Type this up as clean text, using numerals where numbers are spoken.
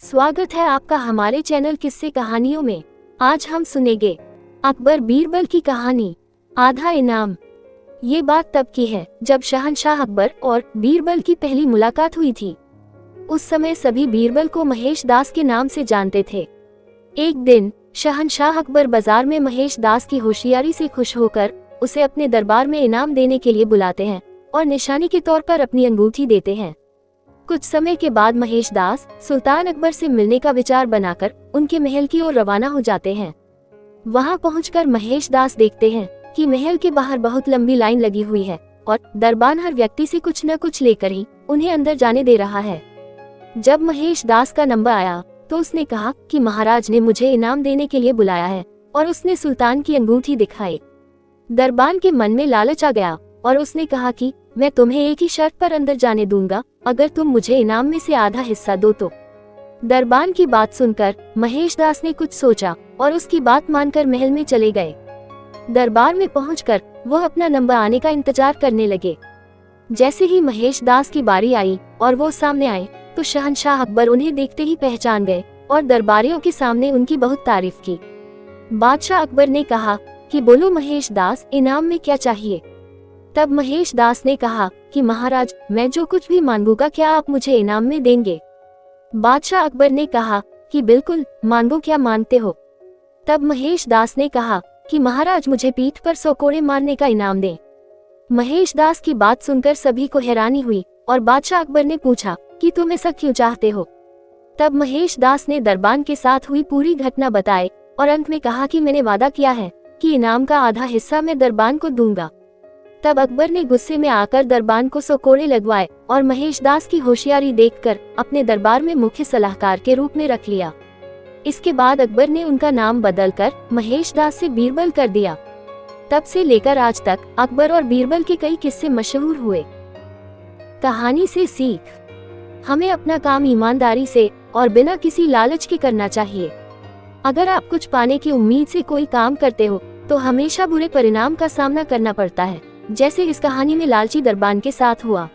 स्वागत है आपका हमारे चैनल किस्से कहानियों में। आज हम सुनेंगे अकबर बीरबल की कहानी, आधा इनाम। ये बात तब की है जब शहंशाह अकबर और बीरबल की पहली मुलाकात हुई थी। उस समय सभी बीरबल को महेश दास के नाम से जानते थे। एक दिन शहंशाह अकबर बाजार में महेश दास की होशियारी से खुश होकर उसे अपने दरबार में इनाम देने के लिए बुलाते हैं और निशानी के तौर पर अपनी अंगूठी देते हैं। कुछ समय के बाद महेश दास सुल्तान अकबर से मिलने का विचार बनाकर उनके महल की ओर रवाना हो जाते हैं। वहां पहुंचकर महेश दास देखते हैं कि महल के बाहर बहुत लंबी लाइन लगी हुई है और दरबान हर व्यक्ति से कुछ न कुछ लेकर ही उन्हें अंदर जाने दे रहा है। जब महेश दास का नंबर आया तो उसने कहा कि महाराज ने मुझे इनाम देने के लिए बुलाया है और उसने सुल्तान की अंगूठी दिखाई। दरबान के मन में लालच आ गया और उसने कहा कि मैं तुम्हें एक ही शर्त पर अंदर जाने दूंगा, अगर तुम मुझे इनाम में से आधा हिस्सा दो तो। दरबान की बात सुनकर महेश दास ने कुछ सोचा और उसकी बात मानकर महल में चले गए। दरबार में पहुंचकर वह अपना नंबर आने का इंतजार करने लगे। जैसे ही महेश दास की बारी आई और वो सामने आए तो शहंशाह अकबर उन्हें देखते ही पहचान गए और दरबारियों के सामने उनकी बहुत तारीफ की। बादशाह अकबर ने कहा कि बोलो महेश दास, इनाम में क्या चाहिए। तब महेश दास ने कहा कि महाराज, मैं जो कुछ भी मांगूंगा क्या आप मुझे इनाम में देंगे। बादशाह अकबर ने कहा कि बिल्कुल, मांगो, क्या मांगते हो। तब महेश दास ने कहा कि महाराज मुझे पीठ पर 100 कोड़े मारने का इनाम दें। महेश दास की बात सुनकर सभी को हैरानी हुई और बादशाह अकबर ने पूछा कि तुम ऐसा क्यों चाहते हो। तब महेश दास ने दरबान के साथ हुई पूरी घटना बताई और अंत में कहा कि मैंने वादा किया है कि इनाम का आधा हिस्सा मैं दरबान को दूंगा। तब अकबर ने गुस्से में आकर दरबान को 100 कोड़े लगवाए और महेश दास की होशियारी देखकर अपने दरबार में मुख्य सलाहकार के रूप में रख लिया। इसके बाद अकबर ने उनका नाम बदलकर महेश दास से बीरबल कर दिया। तब से लेकर आज तक अकबर और बीरबल के कई किस्से मशहूर हुए। कहानी से सीख, हमें अपना काम ईमानदारी से और बिना किसी लालच के करना चाहिए। अगर आप कुछ पाने की उम्मीद से कोई काम करते हो तो हमेशा बुरे परिणाम का सामना करना पड़ता है, जैसे इस कहानी में लालची दरबान के साथ हुआ।